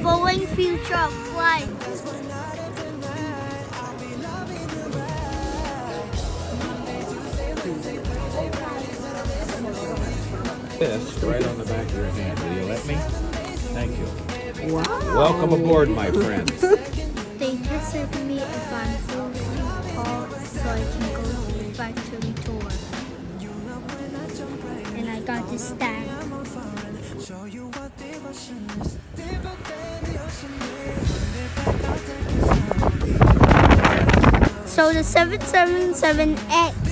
following future of flight. This right on the back of your hand. Will you let me? Thank you. Wow. Welcome aboard, my friends. They tested me if I'm fully tall so I can go to the factory tour. And I got this tag. So the 777X